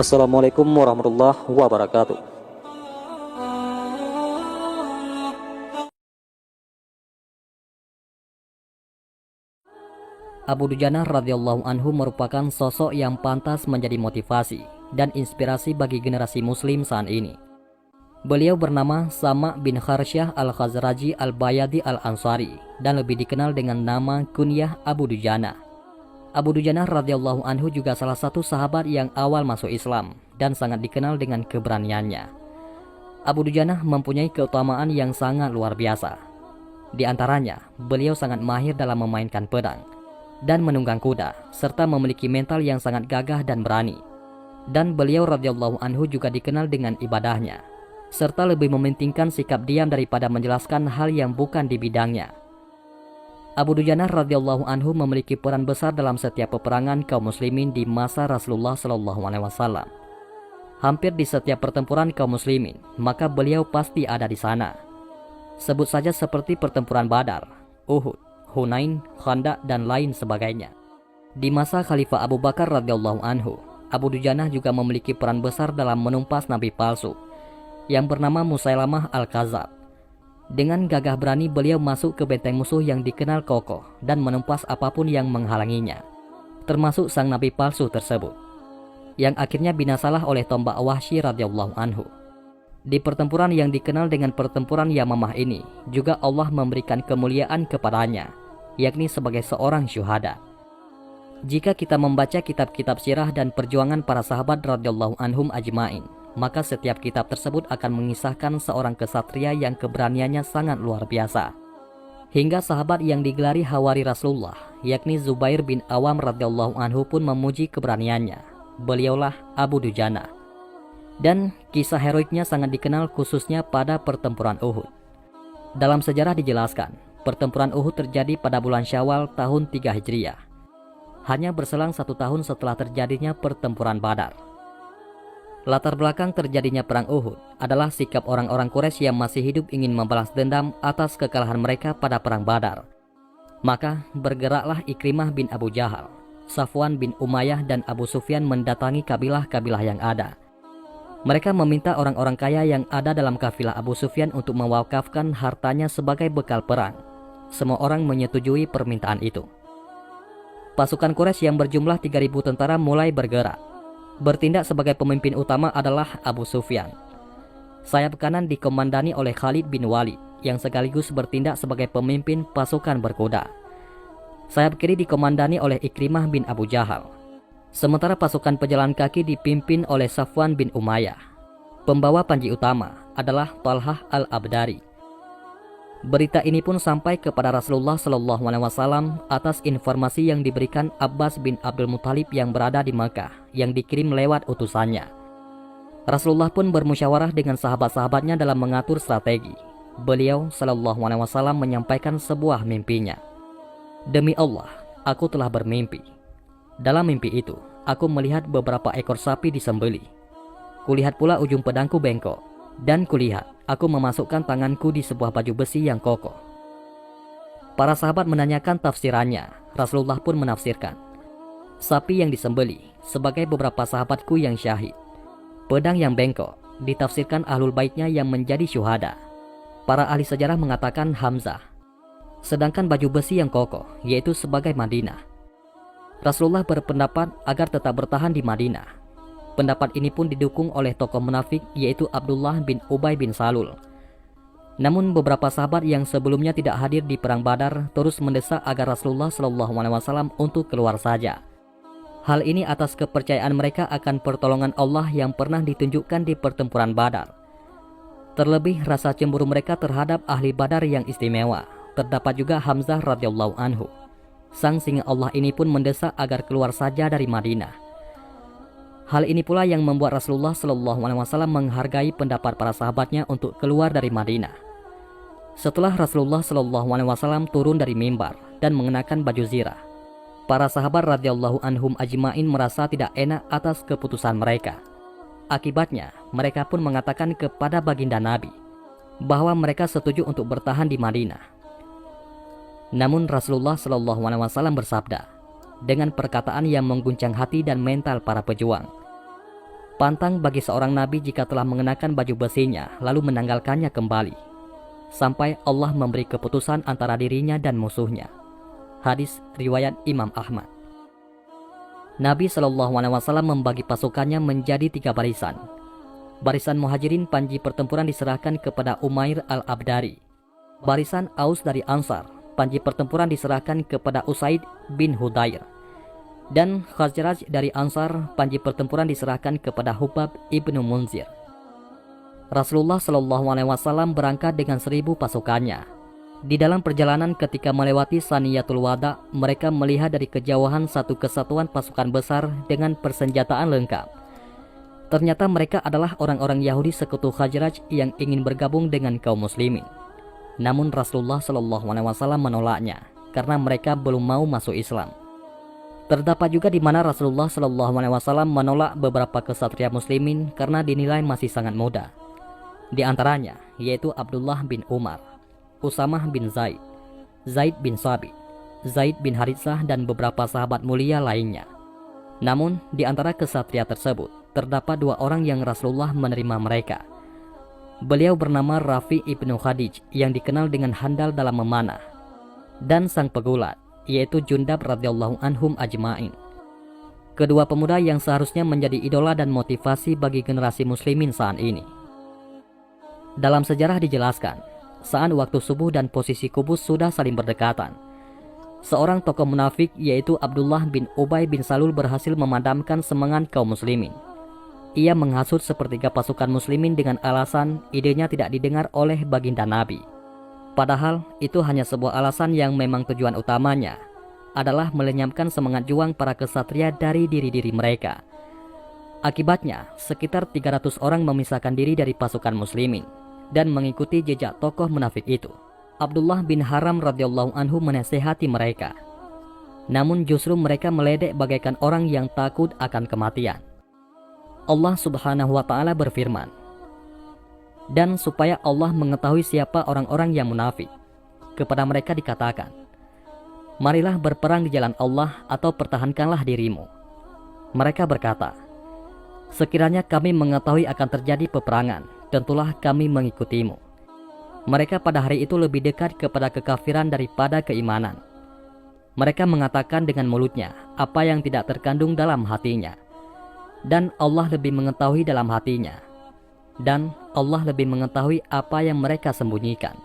Assalamualaikum warahmatullahi wabarakatuh. Abu Dujana radhiyallahu anhu merupakan sosok yang pantas menjadi motivasi dan inspirasi bagi generasi muslim saat ini. Beliau bernama Sama bin Kharsyah al-Khazraji al-Bayadi al-Ansari dan lebih dikenal dengan nama kunyah Abu Dujana. Abu Dujana radhiyallahu anhu juga salah satu sahabat yang awal masuk Islam dan sangat dikenal dengan keberaniannya. Abu Dujana mempunyai keutamaan yang sangat luar biasa. Di antaranya, beliau sangat mahir dalam memainkan pedang dan menunggang kuda, serta memiliki mental yang sangat gagah dan berani. Dan beliau radhiyallahu anhu juga dikenal dengan ibadahnya, serta lebih mementingkan sikap diam daripada menjelaskan hal yang bukan di bidangnya. Abu Dujana radhiyallahu anhu memiliki peran besar dalam setiap peperangan kaum muslimin di masa Rasulullah SAW. Hampir di setiap pertempuran kaum muslimin, maka beliau pasti ada di sana. Sebut saja seperti pertempuran Badar, Uhud, Hunain, Khandaq, dan lain sebagainya. Di masa Khalifah Abu Bakar radhiyallahu anhu, Abu Dujana juga memiliki peran besar dalam menumpas nabi palsu yang bernama Musailamah al-Kadzab. Dengan gagah berani beliau masuk ke benteng musuh yang dikenal kokoh dan menumpas apapun yang menghalanginya, termasuk sang nabi palsu tersebut, yang akhirnya binasalah oleh tombak Wahsy radhiyallahu anhu. Di pertempuran yang dikenal dengan pertempuran Yamamah ini, juga Allah memberikan kemuliaan kepadanya, yakni sebagai seorang syuhada. Jika kita membaca kitab-kitab sirah dan perjuangan para sahabat radhiyallahu anhum ajmain, maka setiap kitab tersebut akan mengisahkan seorang kesatria yang keberaniannya sangat luar biasa. Hingga sahabat yang digelari Hawari Rasulullah, yakni Zubair bin Awam radhiyallahu anhu pun memuji keberaniannya. Beliaulah Abu Dujana. Dan kisah heroiknya sangat dikenal khususnya pada pertempuran Uhud. Dalam sejarah dijelaskan, pertempuran Uhud terjadi pada bulan Syawal tahun 3 Hijriah. Hanya berselang 1 tahun setelah terjadinya pertempuran Badar. Latar belakang terjadinya perang Uhud adalah sikap orang-orang Quraisy yang masih hidup ingin membalas dendam atas kekalahan mereka pada perang Badar. Maka bergeraklah Ikrimah bin Abu Jahal, Safwan bin Umayyah, dan Abu Sufyan mendatangi kabilah-kabilah yang ada. Mereka meminta orang-orang kaya yang ada dalam kafilah Abu Sufyan untuk mewakafkan hartanya sebagai bekal perang. Semua orang menyetujui permintaan itu. Pasukan Quraisy yang berjumlah 3.000 tentara mulai bergerak. Bertindak sebagai pemimpin utama adalah Abu Sufyan. Sayap kanan dikomandani oleh Khalid bin Walid, yang sekaligus bertindak sebagai pemimpin pasukan berkuda. Sayap kiri dikomandani oleh Ikrimah bin Abu Jahal. Sementara pasukan pejalan kaki dipimpin oleh Safwan bin Umayyah. Pembawa panji utama adalah Talhah al-Abdari. Berita ini pun sampai kepada Rasulullah SAW atas informasi yang diberikan Abbas bin Abdul Muthalib yang berada di Makkah, yang dikirim lewat utusannya. Rasulullah pun bermusyawarah dengan sahabat-sahabatnya dalam mengatur strategi. Beliau SAW menyampaikan sebuah mimpinya. Demi Allah, aku telah bermimpi. Dalam mimpi itu, aku melihat beberapa ekor sapi disembelih. Kulihat pula ujung pedangku bengkok, dan kulihat aku memasukkan tanganku di sebuah baju besi yang kokoh. Para sahabat menanyakan tafsirannya. Rasulullah pun menafsirkan, sapi yang disembelih sebagai beberapa sahabatku yang syahid. Pedang yang bengkok ditafsirkan ahlul baitnya yang menjadi syuhada. Para ahli sejarah mengatakan Hamzah. Sedangkan baju besi yang kokoh yaitu sebagai Madinah. Rasulullah berpendapat agar tetap bertahan di Madinah. Pendapat ini pun didukung oleh tokoh munafik yaitu Abdullah bin Ubay bin Salul. Namun beberapa sahabat yang sebelumnya tidak hadir di perang Badar terus mendesak agar Rasulullah SAW untuk keluar saja. Hal ini atas kepercayaan mereka akan pertolongan Allah yang pernah ditunjukkan di pertempuran Badar. Terlebih rasa cemburu mereka terhadap ahli Badar yang istimewa. Terdapat juga Hamzah radhiyallahu anhu. Sang singa Allah ini pun mendesak agar keluar saja dari Madinah. Hal ini pula yang membuat Rasulullah SAW menghargai pendapat para sahabatnya untuk keluar dari Madinah. Setelah Rasulullah SAW turun dari mimbar dan mengenakan baju zirah, para sahabat radhiyallahu anhum ajmain merasa tidak enak atas keputusan mereka. Akibatnya, mereka pun mengatakan kepada baginda Nabi bahwa mereka setuju untuk bertahan di Madinah. Namun Rasulullah SAW bersabda dengan perkataan yang mengguncang hati dan mental para pejuang, Pantang bagi seorang nabi jika telah mengenakan baju besinya lalu menanggalkannya kembali, sampai Allah memberi keputusan antara dirinya dan musuhnya. Hadis riwayat Imam Ahmad. Nabi SAW membagi pasukannya menjadi 3 barisan. Barisan Muhajirin panji pertempuran diserahkan kepada Umair al-Abdari. Barisan Aus dari Ansar, panji pertempuran diserahkan kepada Usaid bin Hudayr. Dan Khazraj dari Ansar, panji pertempuran diserahkan kepada Hubab ibnu Munzir. Rasulullah SAW berangkat dengan 1.000 pasukannya. Di dalam perjalanan ketika melewati Saniyatul Wada, mereka melihat dari kejauhan satu kesatuan pasukan besar dengan persenjataan lengkap. Ternyata mereka adalah orang-orang Yahudi sekutu Khazraj yang ingin bergabung dengan kaum muslimin. Namun Rasulullah SAW menolaknya karena mereka belum mau masuk Islam. Terdapat juga di mana Rasulullah SAW menolak beberapa kesatria muslimin karena dinilai masih sangat muda. Di antaranya yaitu Abdullah bin Umar, Usamah bin Zaid, Zaid bin Sabit, Zaid bin Haritsah dan beberapa sahabat mulia lainnya. Namun di antara kesatria tersebut terdapat 2 orang yang Rasulullah menerima mereka. Beliau bernama Rafi ibnu Khadij yang dikenal dengan handal dalam memanah, dan sang pegulat yaitu Jundab radhiyallahu anhum ajma'in. Kedua pemuda yang seharusnya menjadi idola dan motivasi bagi generasi muslimin saat ini. Dalam sejarah dijelaskan, saat waktu subuh dan posisi kubus sudah saling berdekatan, seorang tokoh munafik yaitu Abdullah bin Ubay bin Salul berhasil memadamkan semangat kaum muslimin. Ia menghasut sepertiga pasukan muslimin dengan alasan idenya tidak didengar oleh baginda Nabi. Padahal itu hanya sebuah alasan yang memang tujuan utamanya adalah melenyapkan semangat juang para kesatria dari diri-diri mereka. Akibatnya, sekitar 300 orang memisahkan diri dari pasukan muslimin dan mengikuti jejak tokoh munafik itu. Abdullah bin Haram radhiyallahu anhu menasehati mereka. Namun justru mereka meledek bagaikan orang yang takut akan kematian. Allah Subhanahu wa taala berfirman, "Dan supaya Allah mengetahui siapa orang-orang yang munafik, kepada mereka dikatakan, marilah berperang di jalan Allah atau pertahankanlah dirimu." Mereka berkata, "Sekiranya kami mengetahui akan terjadi peperangan, tentulah kami mengikutimu." Mereka pada hari itu lebih dekat kepada kekafiran daripada keimanan. Mereka mengatakan dengan mulutnya apa yang tidak terkandung dalam hatinya. Dan Allah lebih mengetahui dalam hatinya. Dan Allah lebih mengetahui apa yang mereka sembunyikan.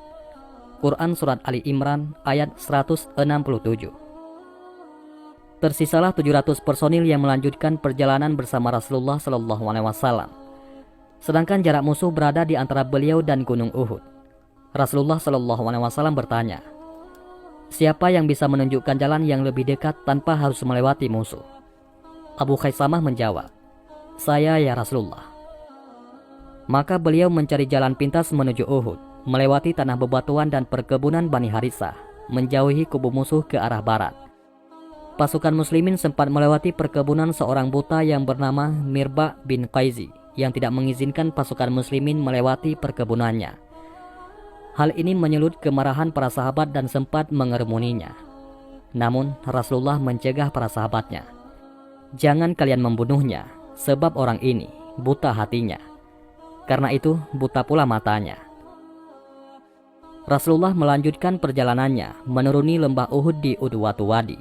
Quran Surat Ali Imran ayat 167. Tersisalah 700 personil yang melanjutkan perjalanan bersama Rasulullah SAW. Sedangkan jarak musuh berada di antara beliau dan Gunung Uhud. Rasulullah SAW bertanya, "Siapa yang bisa menunjukkan jalan yang lebih dekat tanpa harus melewati musuh?" Abu Khaisamah menjawab, "Saya ya Rasulullah." Maka beliau mencari jalan pintas menuju Uhud, melewati tanah bebatuan dan perkebunan Bani Haritsah, menjauhi kubu musuh ke arah barat. Pasukan muslimin sempat melewati perkebunan seorang buta yang bernama Mirba bin Qaizi yang tidak mengizinkan pasukan muslimin melewati perkebunannya. Hal ini menyulut kemarahan para sahabat dan sempat mengeremuninya. Namun Rasulullah mencegah para sahabatnya, "Jangan kalian membunuhnya, sebab orang ini buta hatinya. Karena itu buta pula matanya." Rasulullah melanjutkan perjalanannya menuruni lembah Uhud di Udwatu Wadi.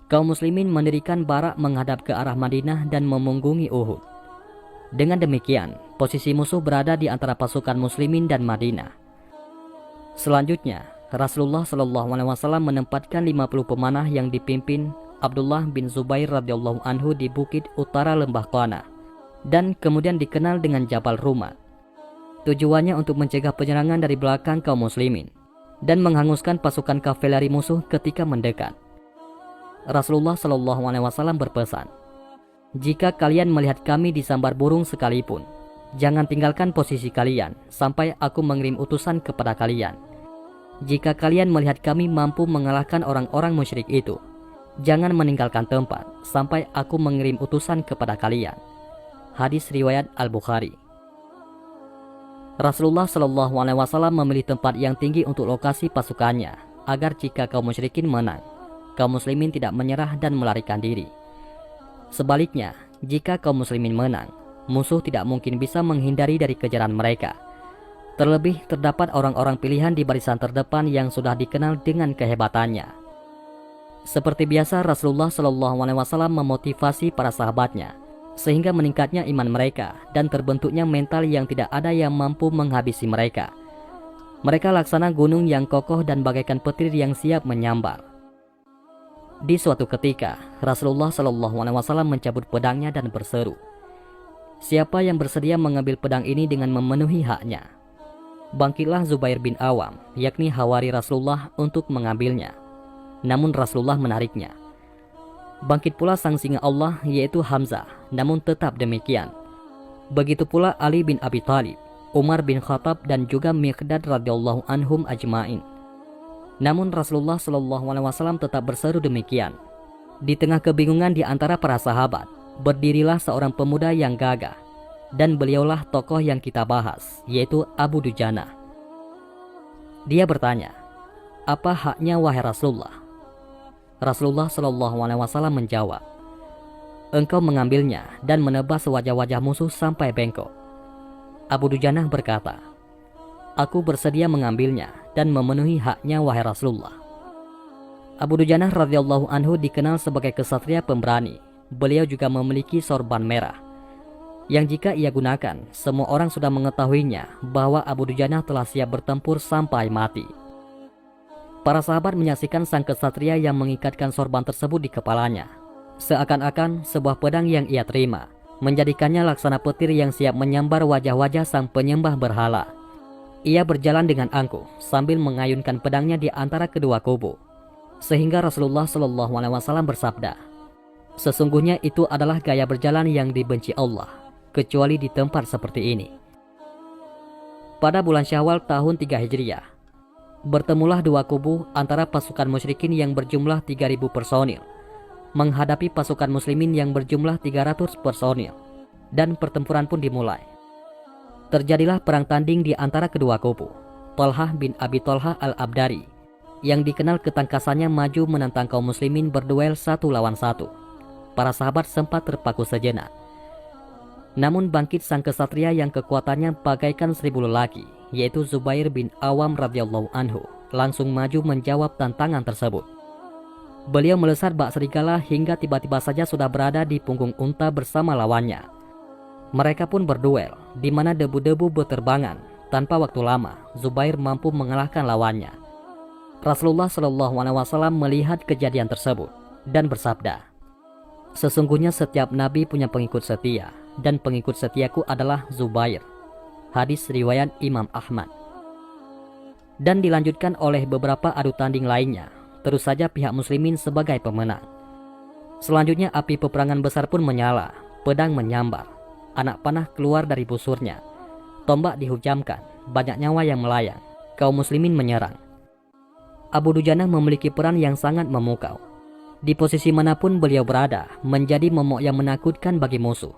Kaum muslimin mendirikan barak menghadap ke arah Madinah dan memunggungi Uhud. Dengan demikian, posisi musuh berada di antara pasukan muslimin dan Madinah. Selanjutnya, Rasulullah SAW menempatkan 50 pemanah yang dipimpin Abdullah bin Zubair radhiyallahu anhu di bukit utara lembah Qana dan kemudian dikenal dengan Jabal Ruma. Tujuannya untuk mencegah penyerangan dari belakang kaum muslimin dan menghanguskan pasukan kavaleri musuh ketika mendekat. Rasulullah SAW berpesan, "Jika kalian melihat kami disambar burung sekalipun, jangan tinggalkan posisi kalian sampai aku mengirim utusan kepada kalian. Jika kalian melihat kami mampu mengalahkan orang-orang musyrik itu, jangan meninggalkan tempat sampai aku mengirim utusan kepada kalian." Hadis riwayat Al-Bukhari. Rasulullah SAW memilih tempat yang tinggi untuk lokasi pasukannya agar jika kaum musyrikin menang, kaum muslimin tidak menyerah dan melarikan diri. Sebaliknya, jika kaum muslimin menang, musuh tidak mungkin bisa menghindari dari kejaran mereka. Terlebih terdapat orang-orang pilihan di barisan terdepan yang sudah dikenal dengan kehebatannya. Seperti biasa, Rasulullah SAW memotivasi para sahabatnya sehingga meningkatnya iman mereka dan terbentuknya mental yang tidak ada yang mampu menghabisi mereka. Mereka laksana gunung yang kokoh dan bagaikan petir yang siap menyambar. Di suatu ketika, Rasulullah SAW mencabut pedangnya dan berseru, "Siapa yang bersedia mengambil pedang ini dengan memenuhi haknya?" Bangkitlah Zubair bin Awam, yakni hawari Rasulullah, untuk mengambilnya. Namun Rasulullah menariknya. Bangkit pula sang singa Allah, yaitu Hamzah, namun tetap demikian. Begitu pula Ali bin Abi Thalib, Umar bin Khattab, dan juga Miqdad radhiyallahu anhum ajma'in. Namun Rasulullah SAW tetap berseru demikian. Di tengah kebingungan di antara para sahabat, berdirilah seorang pemuda yang gagah. Dan beliaulah tokoh yang kita bahas, yaitu Abu Dujana. Dia bertanya, "Apa haknya wahai Rasulullah?" Rasulullah SAW menjawab, "Engkau mengambilnya dan menebas wajah-wajah musuh sampai bengkok." Abu Dujana berkata, "Aku bersedia mengambilnya dan memenuhi haknya wahai Rasulullah." Abu Dujana radhiyallahu anhu dikenal sebagai kesatria pemberani. Beliau juga memiliki sorban merah, yang jika ia gunakan, semua orang sudah mengetahuinya bahwa Abu Dujana telah siap bertempur sampai mati. Para sahabat menyaksikan sang kesatria yang mengikatkan sorban tersebut di kepalanya, seakan-akan sebuah pedang yang ia terima, menjadikannya laksana petir yang siap menyambar wajah-wajah sang penyembah berhala. Ia berjalan dengan angkuh sambil mengayunkan pedangnya di antara kedua kubu, sehingga Rasulullah SAW bersabda, "Sesungguhnya itu adalah gaya berjalan yang dibenci Allah, kecuali di tempat seperti ini." Pada bulan Syawal tahun 3 Hijriah, bertemulah dua kubu antara pasukan musyrikin yang berjumlah 3.000 personil menghadapi pasukan muslimin yang berjumlah 300 personil, dan pertempuran pun dimulai. Terjadilah perang tanding di antara kedua kubu. Talhah bin Abi Talhah al-Abdari, yang dikenal ketangkasannya, maju menantang kaum muslimin berduel 1 lawan 1. Para sahabat sempat terpaku sejenak. Namun bangkit sang kesatria yang kekuatannya bagaikan 1000 lelaki, yaitu Zubair bin Awam radhiyallahu anhu, langsung maju menjawab tantangan tersebut. Beliau melesat bak serigala hingga tiba-tiba saja sudah berada di punggung unta bersama lawannya. Mereka pun berduel, di mana debu-debu berterbangan. Tanpa waktu lama, Zubair mampu mengalahkan lawannya. Rasulullah SAW melihat kejadian tersebut dan bersabda, "Sesungguhnya setiap nabi punya pengikut setia, dan pengikut setiaku adalah Zubair." Hadis riwayat Imam Ahmad. Dan dilanjutkan oleh beberapa adu tanding lainnya. Terus saja pihak muslimin sebagai pemenang. Selanjutnya api peperangan besar pun menyala, pedang menyambar, anak panah keluar dari busurnya, tombak dihujamkan, banyak nyawa yang melayang, kaum muslimin menyerang. Abu Dujana memiliki peran yang sangat memukau. Di posisi manapun beliau berada, menjadi momok yang menakutkan bagi musuh.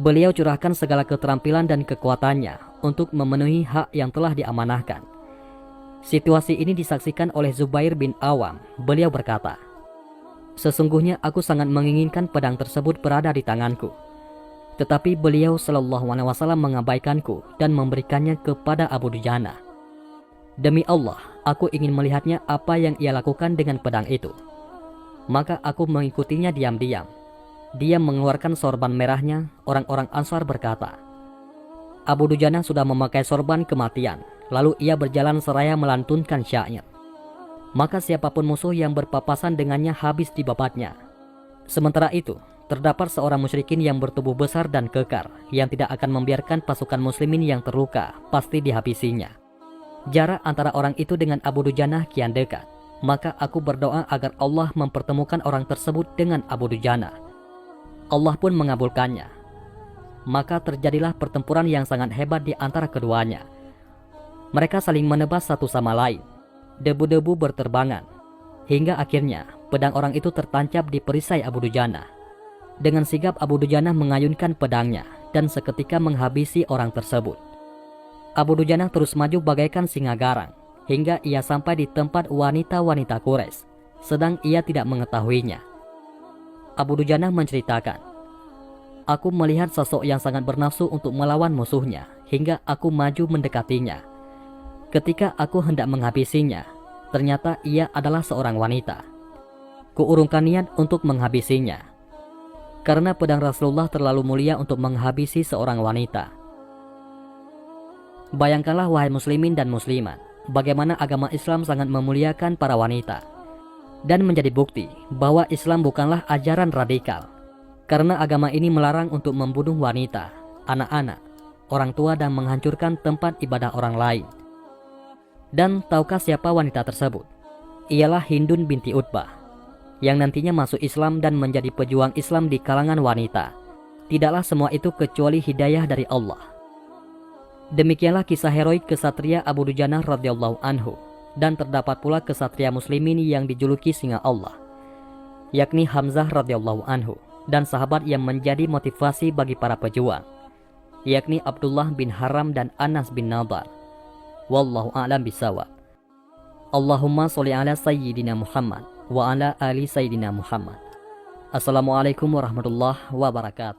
Beliau curahkan segala keterampilan dan kekuatannya untuk memenuhi hak yang telah diamanahkan. Situasi ini disaksikan oleh Zubair bin Awam. Beliau berkata, "Sesungguhnya aku sangat menginginkan pedang tersebut berada di tanganku. Tetapi beliau SAW mengabaikanku dan memberikannya kepada Abu Dujana. Demi Allah, aku ingin melihatnya apa yang ia lakukan dengan pedang itu." Maka aku mengikutinya diam-diam. Dia mengeluarkan sorban merahnya. Orang-orang Ansar berkata, "Abu Dujana sudah memakai sorban kematian." Lalu ia berjalan seraya melantunkan syair. Maka siapapun musuh yang berpapasan dengannya habis dibabatnya. Sementara itu, terdapat seorang musyrikin yang bertubuh besar dan kekar, yang tidak akan membiarkan pasukan muslimin yang terluka pasti dihabisinya. Jarak antara orang itu dengan Abu Dujana kian dekat. Maka aku berdoa agar Allah mempertemukan orang tersebut dengan Abu Dujana. Allah pun mengabulkannya. Maka terjadilah pertempuran yang sangat hebat di antara keduanya. Mereka saling menebas satu sama lain. Debu-debu berterbangan. Hingga akhirnya pedang orang itu tertancap di perisai Abu Dujana. Dengan sigap Abu Dujana mengayunkan pedangnya dan seketika menghabisi orang tersebut. Abu Dujana terus maju bagaikan singa garang hingga ia sampai di tempat wanita-wanita Quraisy, sedang ia tidak mengetahuinya. Abu Dujana menceritakan, aku melihat sosok yang sangat bernafsu untuk melawan musuhnya, hingga aku maju mendekatinya. Ketika aku hendak menghabisinya, ternyata ia adalah seorang wanita. Kuurungkan niat untuk menghabisinya, karena pedang Rasulullah terlalu mulia untuk menghabisi seorang wanita. Bayangkanlah wahai muslimin dan muslimat, bagaimana agama Islam sangat memuliakan para wanita, dan menjadi bukti bahwa Islam bukanlah ajaran radikal, karena agama ini melarang untuk membunuh wanita, anak-anak, orang tua dan menghancurkan tempat ibadah orang lain. Dan tahukah siapa wanita tersebut? Ialah Hindun binti Utbah, yang nantinya masuk Islam dan menjadi pejuang Islam di kalangan wanita. Tidaklah semua itu kecuali hidayah dari Allah. Demikianlah kisah heroik kesatria Abu Dujanah radhiyallahu anhu. Dan terdapat pula kesatria muslimin yang dijuluki singa Allah, yakni Hamzah radhiyallahu anhu, dan sahabat yang menjadi motivasi bagi para pejuang, yakni Abdullah bin Haram dan Anas bin Nadar. Wallahu a'lam bishawab. Allahumma sholli ala sayyidina Muhammad wa ala ali sayyidina Muhammad. Assalamualaikum warahmatullahi wabarakatuh.